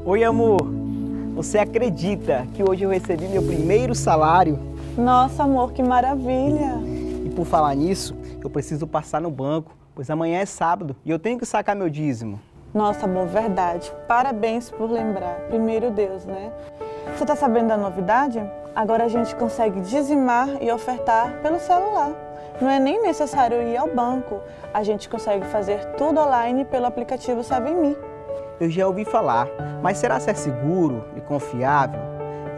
Oi, amor. Você acredita que hoje eu recebi meu primeiro salário? Nossa, amor, que maravilha! E por falar nisso, eu preciso passar no banco, pois amanhã é sábado e eu tenho que sacar meu dízimo. Nossa, amor, verdade. Parabéns por lembrar. Primeiro Deus, né? Você tá sabendo da novidade? Agora a gente consegue dizimar e ofertar pelo celular. Não é nem necessário ir ao banco. A gente consegue fazer tudo online pelo aplicativo 7Me. Eu já ouvi falar, mas será que é seguro e confiável?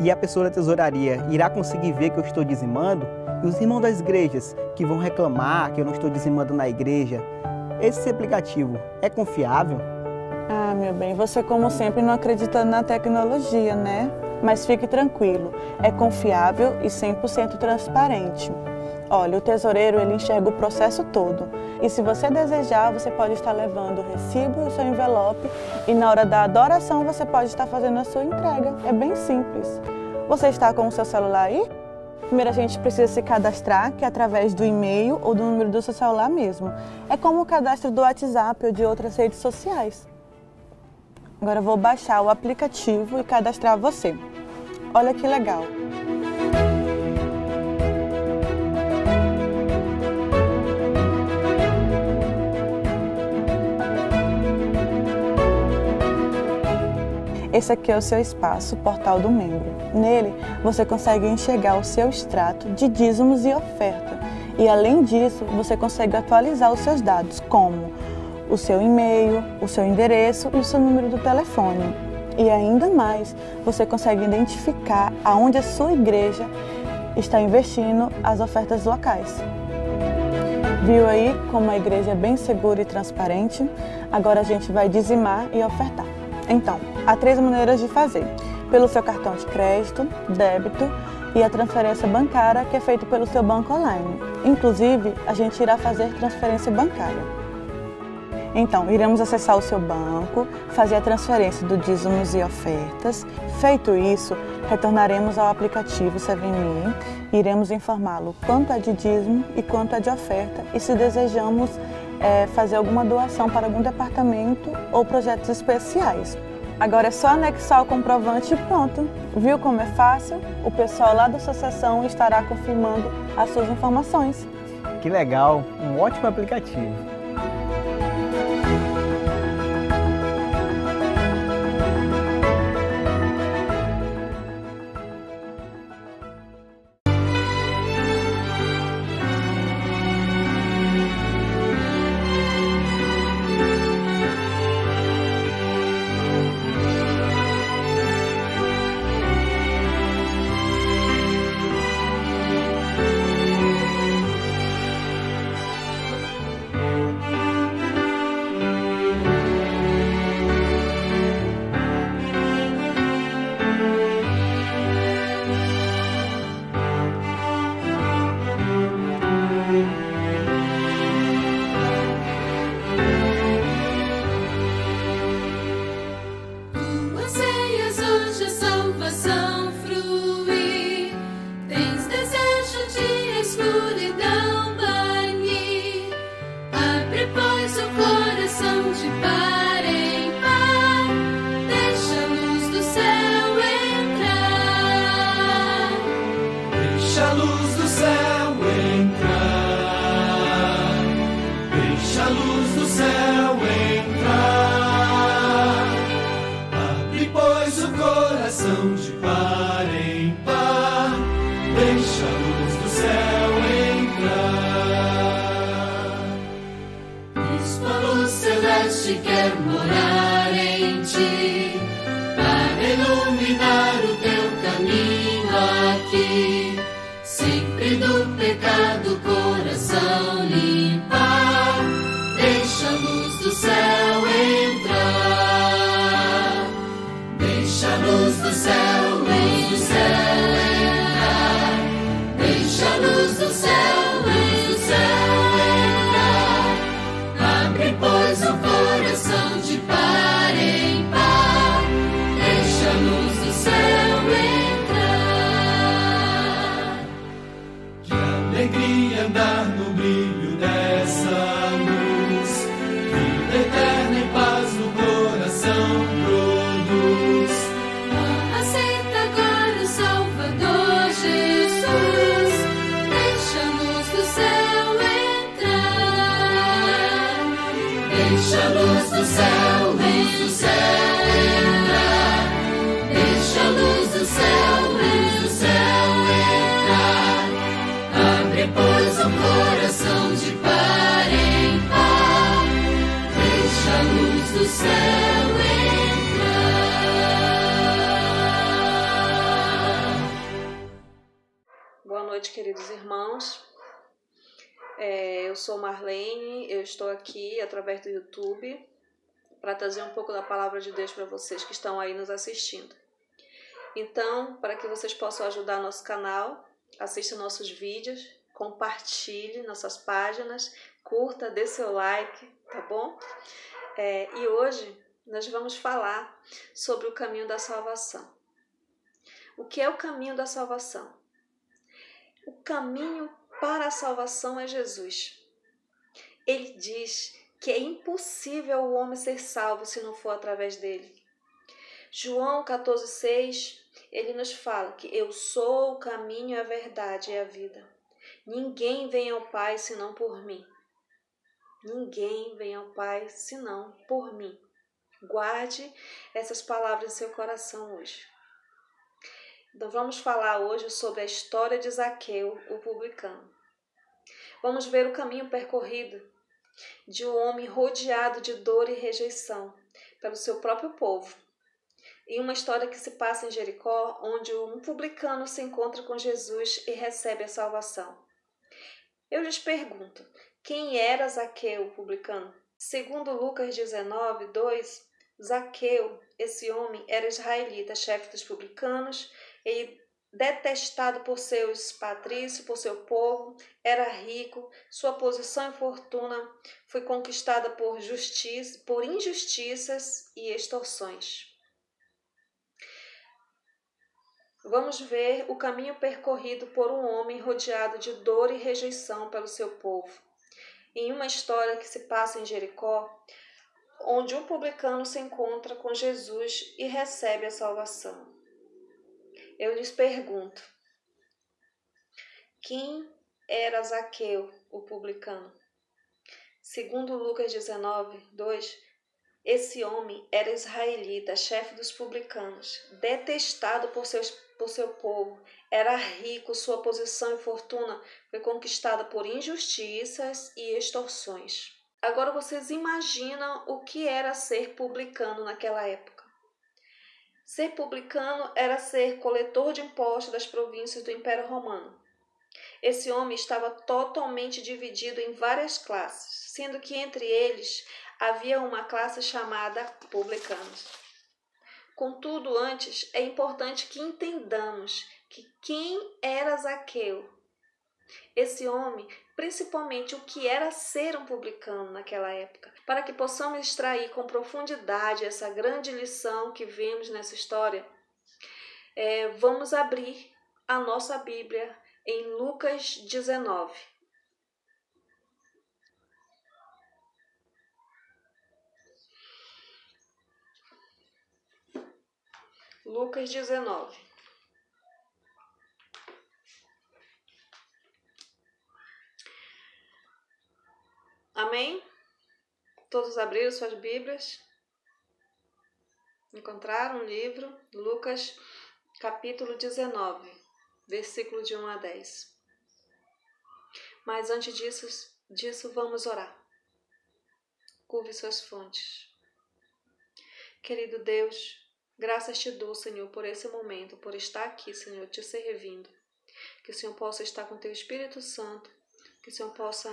E a pessoa da tesouraria irá conseguir ver que eu estou dizimando? E os irmãos das igrejas que vão reclamar que eu não estou dizimando na igreja? Esse aplicativo é confiável? Ah, meu bem, você como sempre não acredita na tecnologia, né? Mas fique tranquilo, é confiável e 100% transparente. Olha, o tesoureiro ele enxerga o processo todo. E se você desejar, você pode estar levando o recibo e o seu envelope e na hora da adoração você pode estar fazendo a sua entrega. É bem simples. Você está com o seu celular aí? Primeiro a gente precisa se cadastrar, que é através do e-mail ou do número do seu celular mesmo. É como o cadastro do WhatsApp ou de outras redes sociais. Agora eu vou baixar o aplicativo e cadastrar você. Olha que legal! Esse aqui é o seu espaço, o portal do membro. Nele, você consegue enxergar o seu extrato de dízimos e oferta. E além disso, você consegue atualizar os seus dados, como o seu e-mail, o seu endereço e o seu número do telefone. E ainda mais, você consegue identificar aonde a sua igreja está investindo as ofertas locais. Viu aí como a igreja é bem segura e transparente? Agora a gente vai dizimar e ofertar. Então, há 3 maneiras de fazer. Pelo seu cartão de crédito, débito e a transferência bancária que é feita pelo seu banco online. Inclusive, a gente irá fazer transferência bancária. Então, iremos acessar o seu banco, fazer a transferência do dízimos e ofertas. Feito isso, retornaremos ao aplicativo 7Me e iremos informá-lo quanto é de dízimo e quanto é de oferta e se desejamos fazer alguma doação para algum departamento ou projetos especiais. Agora é só anexar o comprovante e pronto. Viu como é fácil? O pessoal lá da associação estará confirmando as suas informações. Que legal, um ótimo aplicativo. De par em par, deixa a luz do céu entrar. Cristo, a luz celeste, quer morar em ti, para iluminar o teu caminho aqui, sempre do pecado o coração limpar, deixa a luz do céu entrar. Deixa a luz do céu entrar. Deixa a luz do céu entrar. Abre, pois, o coração de par em par. Deixa a luz do céu entrar. Que alegria andar no brilho dessa luz. Vida eterna e paz no coração produz. depois o coração de par em par, deixa a luz do céu entrar. Boa noite, queridos irmãos. Eu sou Marlene, eu estou aqui através do YouTube para trazer um pouco da palavra de Deus para vocês que estão aí nos assistindo. Então, para que vocês possam ajudar nosso canal, assista nossos vídeos, compartilhe nossas páginas, curta, dê seu like, tá bom? E hoje nós vamos falar sobre o caminho da salvação. O que é o caminho da salvação? O caminho para a salvação é Jesus. Ele diz que é impossível o homem ser salvo se não for através dele. João 14,6, ele nos fala que eu sou o caminho, a verdade e a vida. Ninguém vem ao Pai senão por mim. Ninguém vem ao Pai senão por mim. Guarde essas palavras em seu coração hoje. Então vamos falar hoje sobre a história de Zaqueu, o publicano. Vamos ver o caminho percorrido de um homem rodeado de dor e rejeição pelo seu próprio povo. E uma história que se passa em Jericó, onde um publicano se encontra com Jesus e recebe a salvação. Eu lhes pergunto, quem era Zaqueu, o publicano? Segundo Lucas 19:2, Zaqueu, esse homem, era israelita, chefe dos publicanos, e detestado por seus patrícios, por seu povo, era rico, sua posição e fortuna foi conquistada por injustiças e extorsões. Vamos ver o caminho percorrido por um homem rodeado de dor e rejeição pelo seu povo. Em uma história que se passa em Jericó, onde um publicano se encontra com Jesus e recebe a salvação. Eu lhes pergunto, quem era Zaqueu, o publicano? Segundo Lucas 19:2, esse homem era israelita, chefe dos publicanos, detestado por seu povo, era rico, sua posição e fortuna foi conquistada por injustiças e extorsões. Agora vocês imaginam o que era ser publicano naquela época. Ser publicano era ser coletor de impostos das províncias do Império Romano. Esse homem estava totalmente dividido em várias classes, sendo que entre eles havia uma classe chamada publicanos. Contudo, antes, é importante que entendamos que quem era Zaqueu. Esse homem, principalmente o que era ser um publicano naquela época, para que possamos extrair com profundidade essa grande lição que vemos nessa história, vamos abrir a nossa Bíblia em Lucas 19. Lucas 19. Amém? Todos abriram suas Bíblias? Encontraram o livro? Lucas, capítulo 19, versículo de 1 a 10. Mas antes disso vamos orar. Curve suas fontes. Querido Deus, graças te dou, Senhor, por esse momento, por estar aqui, Senhor, te servindo. Que o Senhor possa estar com teu Espírito Santo, que o Senhor possa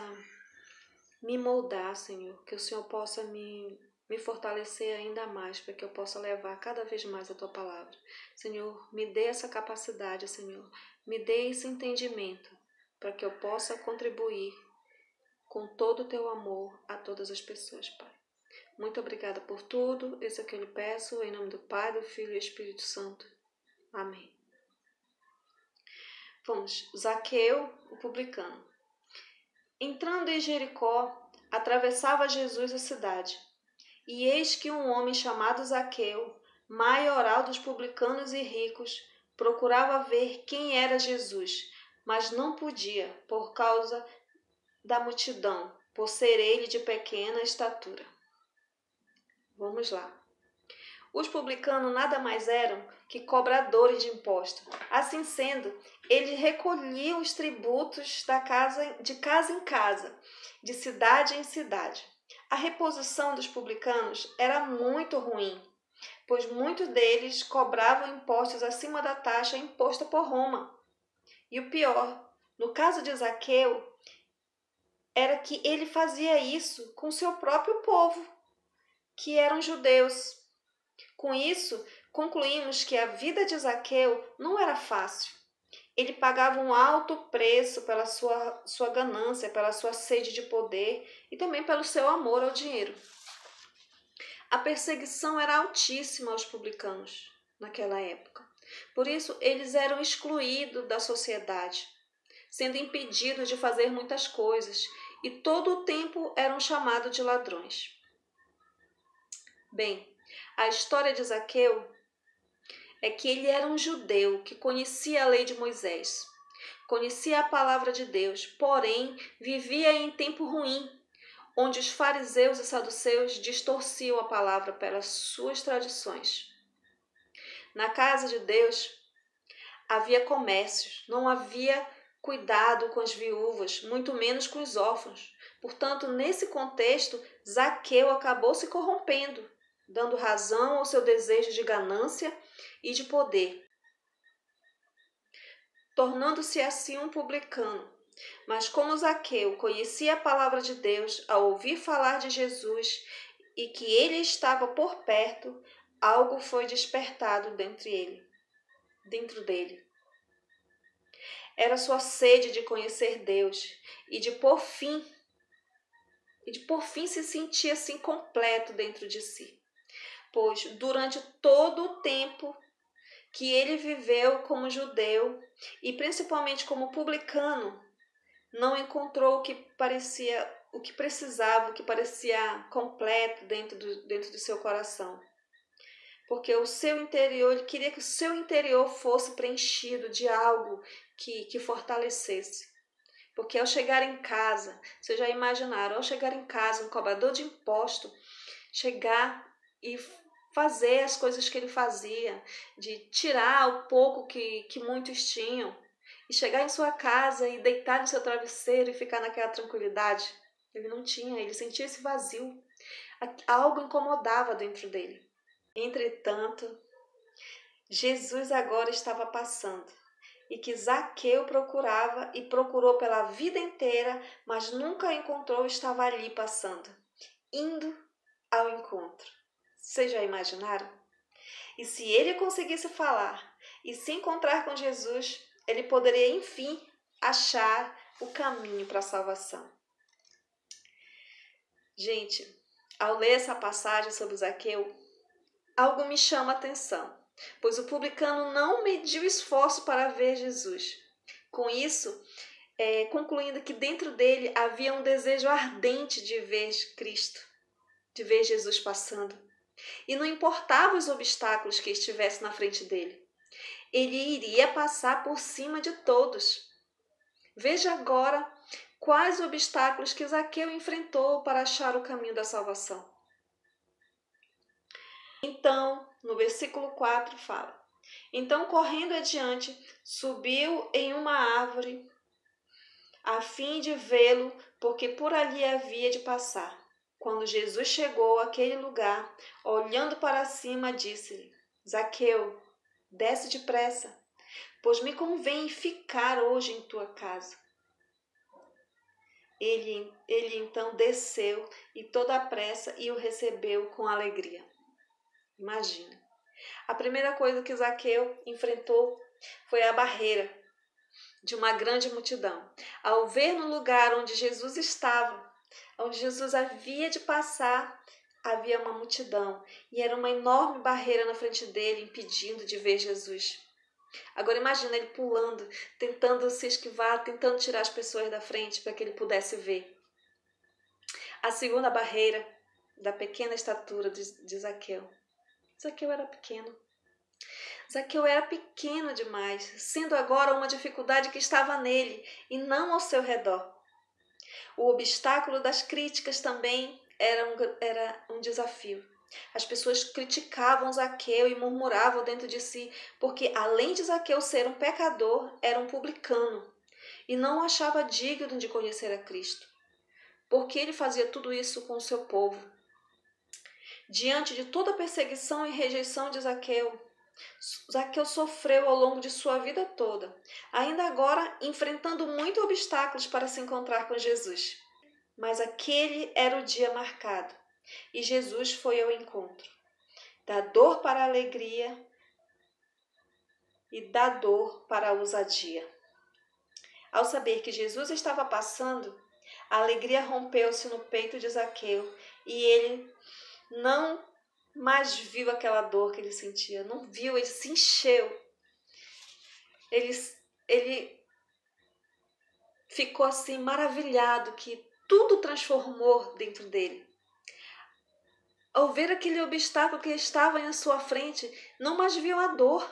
me moldar, Senhor, que o Senhor possa me fortalecer ainda mais, para que eu possa levar cada vez mais a tua palavra. Senhor, me dê essa capacidade, Senhor, me dê esse entendimento, para que eu possa contribuir com todo o teu amor a todas as pessoas, Pai. Muito obrigada por tudo, isso é o que eu lhe peço, em nome do Pai, do Filho e do Espírito Santo. Amém. Vamos, Zaqueu, o publicano. Entrando em Jericó, atravessava Jesus a cidade. E eis que um homem chamado Zaqueu, maioral dos publicanos e ricos, procurava ver quem era Jesus, mas não podia, por causa da multidão, por ser ele de pequena estatura. Vamos lá. Os publicanos nada mais eram que cobradores de impostos. Assim sendo, eles recolhiam os tributos de casa em casa, de cidade em cidade. A reposição dos publicanos era muito ruim, pois muitos deles cobravam impostos acima da taxa imposta por Roma. E o pior, no caso de Zaqueu, era que ele fazia isso com seu próprio povo, que eram judeus. Com isso, concluímos que a vida de Zaqueu não era fácil. Ele pagava um alto preço pela sua ganância, pela sua sede de poder e também pelo seu amor ao dinheiro. A perseguição era altíssima aos publicanos naquela época. Por isso, eles eram excluídos da sociedade, sendo impedidos de fazer muitas coisas, e todo o tempo eram chamados de ladrões. Bem, a história de Zaqueu é que ele era um judeu que conhecia a lei de Moisés, conhecia a palavra de Deus, porém vivia em tempo ruim, onde os fariseus e saduceus distorciam a palavra pelas suas tradições. Na casa de Deus havia comércios, não havia cuidado com as viúvas, muito menos com os órfãos. Portanto, nesse contexto, Zaqueu acabou se corrompendo, dando razão ao seu desejo de ganância e de poder, tornando-se assim um publicano. Mas como Zaqueu conhecia a palavra de Deus, ao ouvir falar de Jesus e que ele estava por perto, algo foi despertado dentro dele. Era sua sede de conhecer Deus e de por fim se sentir assim completo dentro de si. Pois durante todo o tempo que ele viveu como judeu e principalmente como publicano, não encontrou o que precisava, o que parecia completo dentro do seu coração. Porque o seu interior, ele queria que o seu interior fosse preenchido de algo que fortalecesse. Porque ao chegar em casa, vocês já imaginaram, ao chegar em casa, um cobrador de imposto, chegar e fazer as coisas que ele fazia, de tirar o pouco que muitos tinham, e chegar em sua casa e deitar no seu travesseiro e ficar naquela tranquilidade. Ele não tinha, ele sentia esse vazio. Algo incomodava dentro dele. Entretanto, Jesus agora estava passando, e que Zaqueu procurava e procurou pela vida inteira, mas nunca encontrou, estava ali passando, indo ao encontro. Vocês já imaginaram? E se ele conseguisse falar e se encontrar com Jesus, ele poderia, enfim, achar o caminho para a salvação. Gente, ao ler essa passagem sobre Zaqueu, algo me chama a atenção, pois o publicano não mediu esforço para ver Jesus. Com isso, concluindo que dentro dele havia um desejo ardente de ver Cristo, de ver Jesus passando. E não importava os obstáculos que estivessem na frente dele. Ele iria passar por cima de todos. Veja agora quais obstáculos que Zaqueu enfrentou para achar o caminho da salvação. Então, no versículo 4 fala: Então, correndo adiante, subiu em uma árvore, a fim de vê-lo, porque por ali havia de passar. Quando Jesus chegou àquele lugar, olhando para cima, disse-lhe: Zaqueu, desce depressa, pois me convém ficar hoje em tua casa. Ele então desceu e toda a pressa e o recebeu com alegria. Imagina. A primeira coisa que Zaqueu enfrentou foi a barreira de uma grande multidão. Ao ver no lugar onde Jesus estava, onde Jesus havia de passar, havia uma multidão. E era uma enorme barreira na frente dele, impedindo de ver Jesus. Agora imagina ele pulando, tentando se esquivar, tentando tirar as pessoas da frente para que ele pudesse ver. A segunda barreira da pequena estatura de Zaqueu. Zaqueu era pequeno. Zaqueu era pequeno demais, sendo agora uma dificuldade que estava nele e não ao seu redor. O obstáculo das críticas também era um desafio. As pessoas criticavam Zaqueu e murmuravam dentro de si, porque além de Zaqueu ser um pecador, era um publicano e não o achava digno de conhecer a Cristo. Porque ele fazia tudo isso com o seu povo. Diante de toda a perseguição e rejeição de Zaqueu, Zaqueu sofreu ao longo de sua vida toda, ainda agora enfrentando muitos obstáculos para se encontrar com Jesus. Mas aquele era o dia marcado, e Jesus foi ao encontro. Da dor para a alegria e da dor para a ousadia. Ao saber que Jesus estava passando, a alegria rompeu-se no peito de Zaqueu e ele não mais viu aquela dor que ele sentia. Não viu, ele se encheu. Ele ficou assim maravilhado que tudo transformou dentro dele. Ao ver aquele obstáculo que estava em sua frente, não mais viu a dor,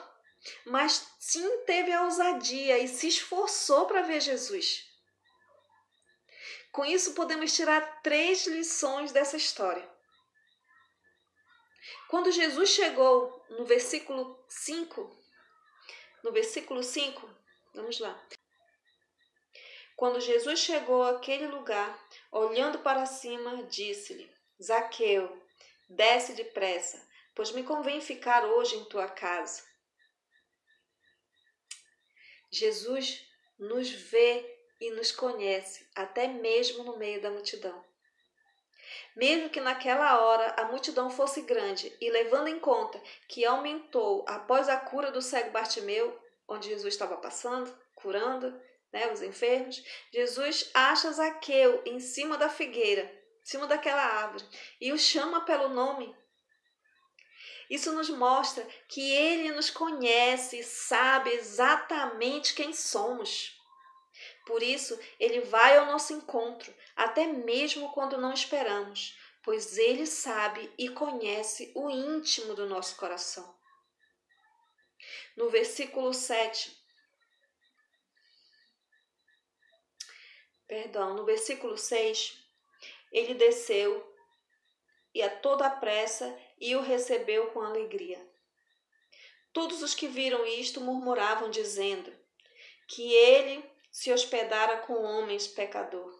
mas sim teve a ousadia e se esforçou para ver Jesus. Com isso, podemos tirar 3 lições dessa história. Quando Jesus chegou no versículo 5, vamos lá. Quando Jesus chegou àquele lugar, olhando para cima, disse-lhe: Zaqueu, desce depressa, pois me convém ficar hoje em tua casa. Jesus nos vê e nos conhece, até mesmo no meio da multidão. Mesmo que naquela hora a multidão fosse grande e levando em conta que aumentou após a cura do cego Bartimeu, onde Jesus estava passando, curando, os enfermos, Jesus acha Zaqueu em cima da figueira, em cima daquela árvore, e o chama pelo nome. Isso nos mostra que ele nos conhece e sabe exatamente quem somos. Por isso, ele vai ao nosso encontro, até mesmo quando não esperamos, pois ele sabe e conhece o íntimo do nosso coração. No versículo 6, ele desceu e a toda pressa e o recebeu com alegria. Todos os que viram isto murmuravam, dizendo que ele se hospedara com homens pecadores.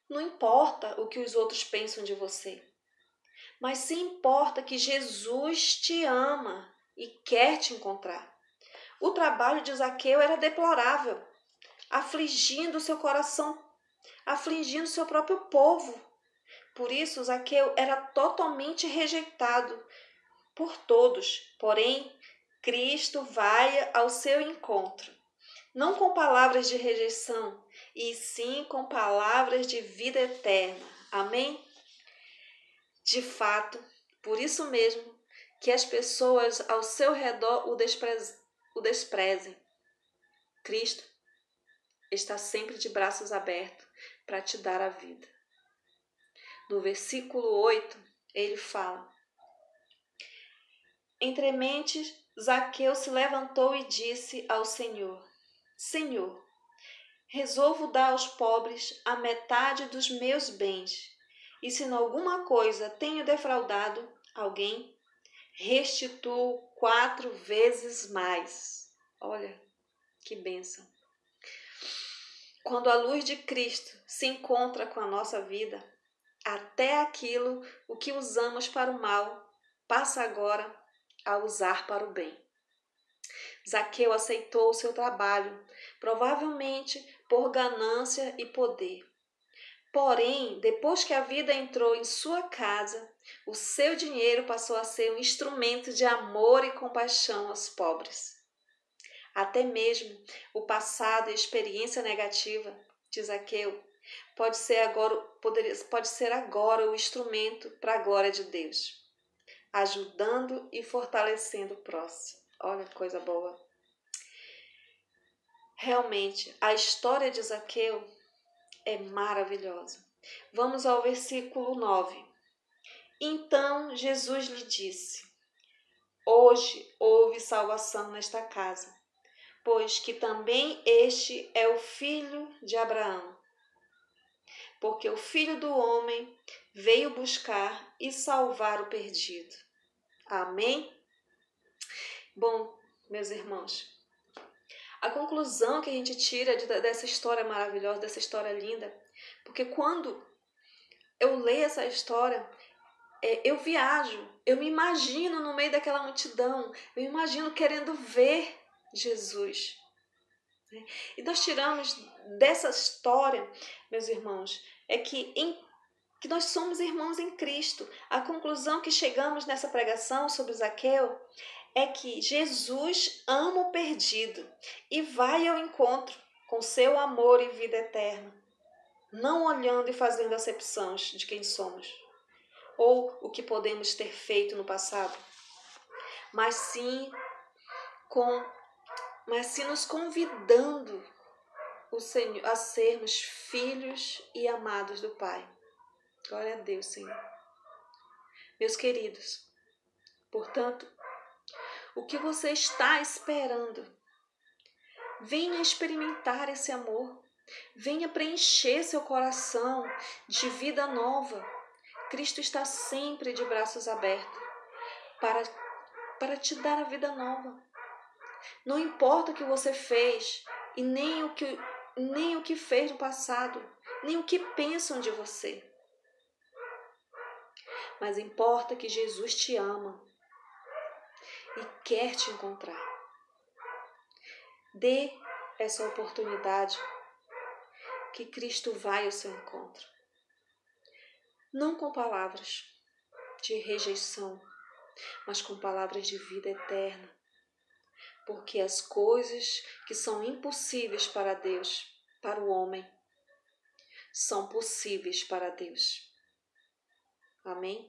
Não importa o que os outros pensam de você, mas sim importa que Jesus te ama e quer te encontrar. O trabalho de Zaqueu era deplorável, afligindo seu coração, afligindo seu próprio povo. Por isso, Zaqueu era totalmente rejeitado por todos. Porém, Cristo vai ao seu encontro, não com palavras de rejeição, e sim com palavras de vida eterna. Amém? De fato, por isso mesmo que as pessoas ao seu redor o desprezem. Cristo está sempre de braços abertos para te dar a vida. No versículo 8, ele fala: Entre mentes, Zaqueu se levantou e disse ao Senhor: Senhor, resolvo dar aos pobres a metade dos meus bens, e se em alguma coisa tenho defraudado alguém, restituo 4 vezes mais. Olha, que bênção. Quando a luz de Cristo se encontra com a nossa vida, até aquilo o que usamos para o mal passa agora a usar para o bem. Zaqueu aceitou o seu trabalho, provavelmente por ganância e poder. Porém, depois que a vida entrou em sua casa, o seu dinheiro passou a ser um instrumento de amor e compaixão aos pobres. Até mesmo o passado e a experiência negativa de Zaqueu pode ser agora o instrumento para a glória de Deus, ajudando e fortalecendo o próximo. Olha que coisa boa. Realmente, a história de Zaqueu é maravilhosa. Vamos ao versículo 9. Então Jesus lhe disse: Hoje houve salvação nesta casa, pois que também este é o filho de Abraão. porque o Filho do Homem veio buscar e salvar o perdido. Amém? Bom, meus irmãos, a conclusão que a gente tira dessa história maravilhosa, dessa história linda, porque quando eu leio essa história, eu viajo, eu me imagino no meio daquela multidão, eu me imagino querendo ver Jesus. E nós tiramos dessa história, meus irmãos, que nós somos irmãos em Cristo. A conclusão que chegamos nessa pregação sobre Zaqueu é que Jesus ama o perdido e vai ao encontro com seu amor e vida eterna, não olhando e fazendo acepções de quem somos ou o que podemos ter feito no passado, mas sim nos convidando o Senhor a sermos filhos e amados do Pai. Glória a Deus, Senhor. Meus queridos, portanto, o que você está esperando? Venha experimentar esse amor. Venha preencher seu coração de vida nova. Cristo está sempre de braços abertos para te dar a vida nova. Não importa o que você fez e nem o que fez no passado, nem o que pensam de você. Mas importa que Jesus te ama e quer te encontrar. Dê essa oportunidade que Cristo vai ao seu encontro. Não com palavras de rejeição, mas com palavras de vida eterna. Porque as coisas que são impossíveis para Deus, para o homem, são possíveis para Deus. Amém?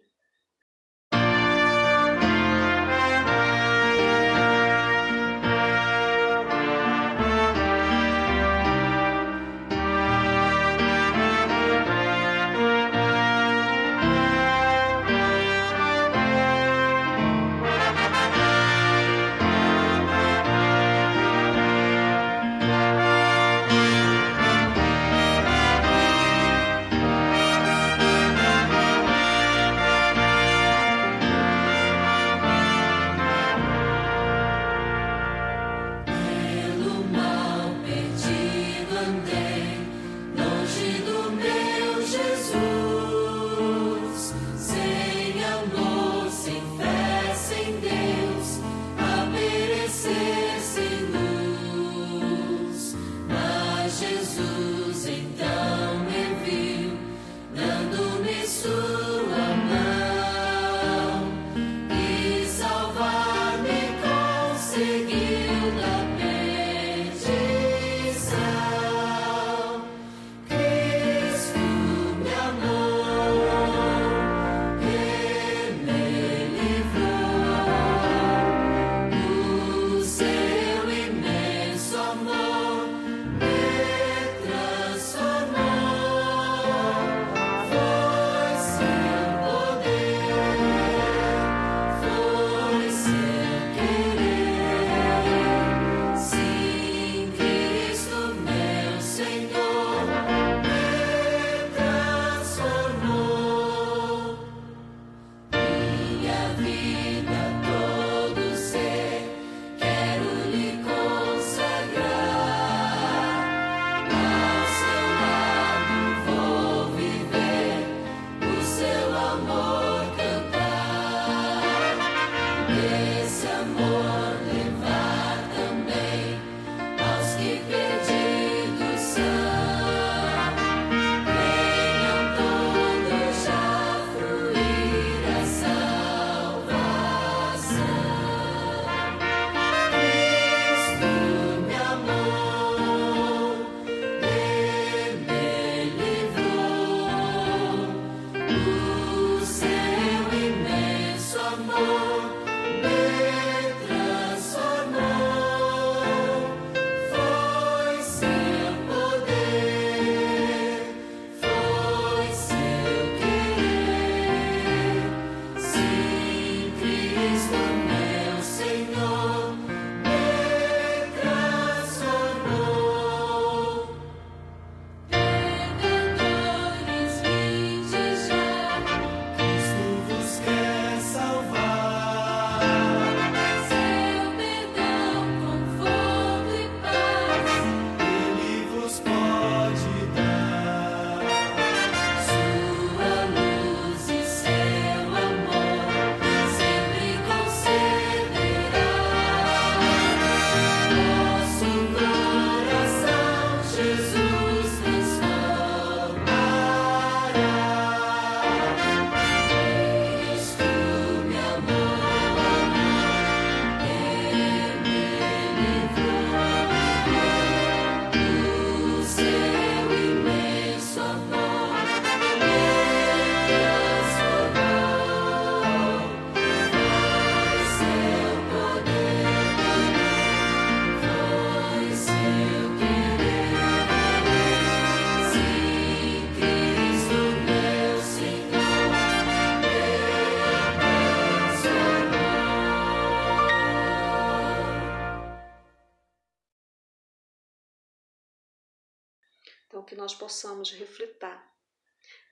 Então, que nós possamos refletir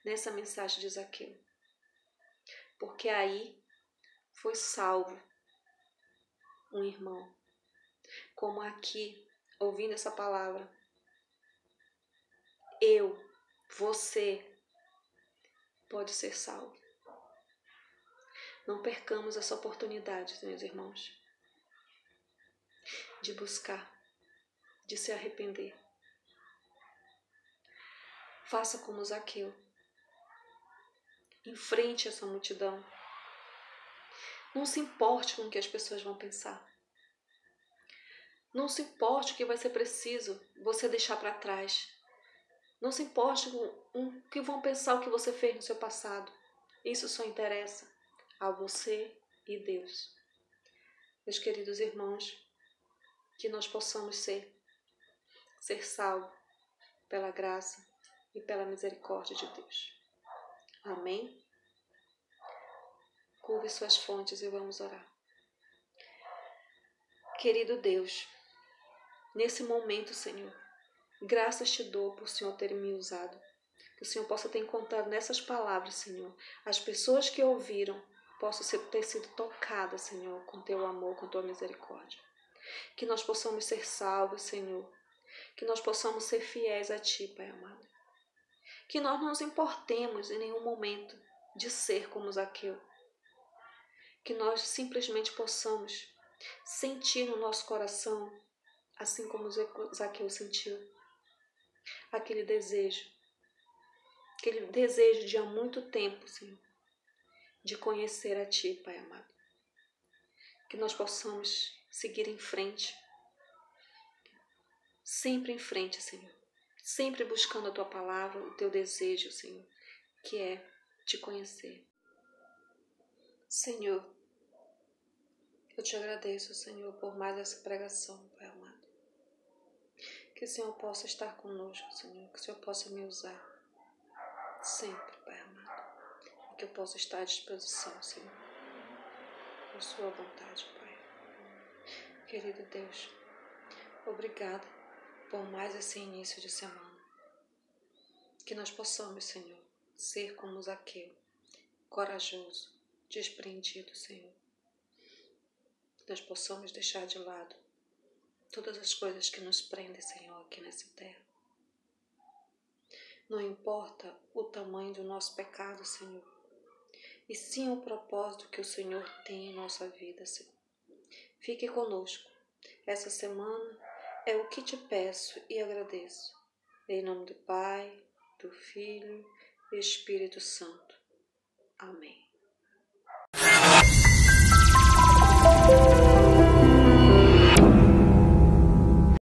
nessa mensagem de Zaqueu. Porque aí foi salvo um irmão. Como aqui, ouvindo essa palavra, eu, você, pode ser salvo. Não percamos essa oportunidade, meus irmãos, de buscar, de se arrepender. Faça como Zaqueu. Enfrente essa multidão. Não se importe com o que as pessoas vão pensar. Não se importe o que vai ser preciso você deixar para trás. Não se importe com o que vão pensar o que você fez no seu passado. Isso só interessa a você e Deus. Meus queridos irmãos, que nós possamos ser salvos pela graça e pela misericórdia de Deus. Amém? Curve suas fontes e vamos orar. Querido Deus, nesse momento, Senhor, graças te dou por o Senhor ter me usado. Que o Senhor possa ter encontrado nessas palavras, Senhor, as pessoas que ouviram possam ter sido tocadas, Senhor, com teu amor, com tua misericórdia. Que nós possamos ser salvos, Senhor. Que nós possamos ser fiéis a ti, Pai amado. Que nós não nos importemos em nenhum momento de ser como Zaqueu. Que nós simplesmente possamos sentir no nosso coração, assim como Zaqueu sentiu, aquele desejo de há muito tempo, Senhor, de conhecer a ti, Pai amado. Que nós possamos seguir em frente, sempre em frente, Senhor. Sempre buscando a tua palavra, o teu desejo, Senhor, que é te conhecer. Senhor, eu te agradeço, Senhor, por mais essa pregação, Pai amado. Que o Senhor possa estar conosco, Senhor, que o Senhor possa me usar sempre, Pai amado. E que eu possa estar à disposição, Senhor, por sua vontade, Pai. Querido Deus, obrigada por mais esse início de semana. Que nós possamos, Senhor, ser como Zaqueu, corajoso, desprendido, Senhor. Que nós possamos deixar de lado todas as coisas que nos prendem, Senhor, aqui nessa terra. Não importa o tamanho do nosso pecado, Senhor, e sim o propósito que o Senhor tem em nossa vida, Senhor. Fique conosco. Essa semana é o que te peço e agradeço. Em nome do Pai, do Filho e Espírito Santo. Amém.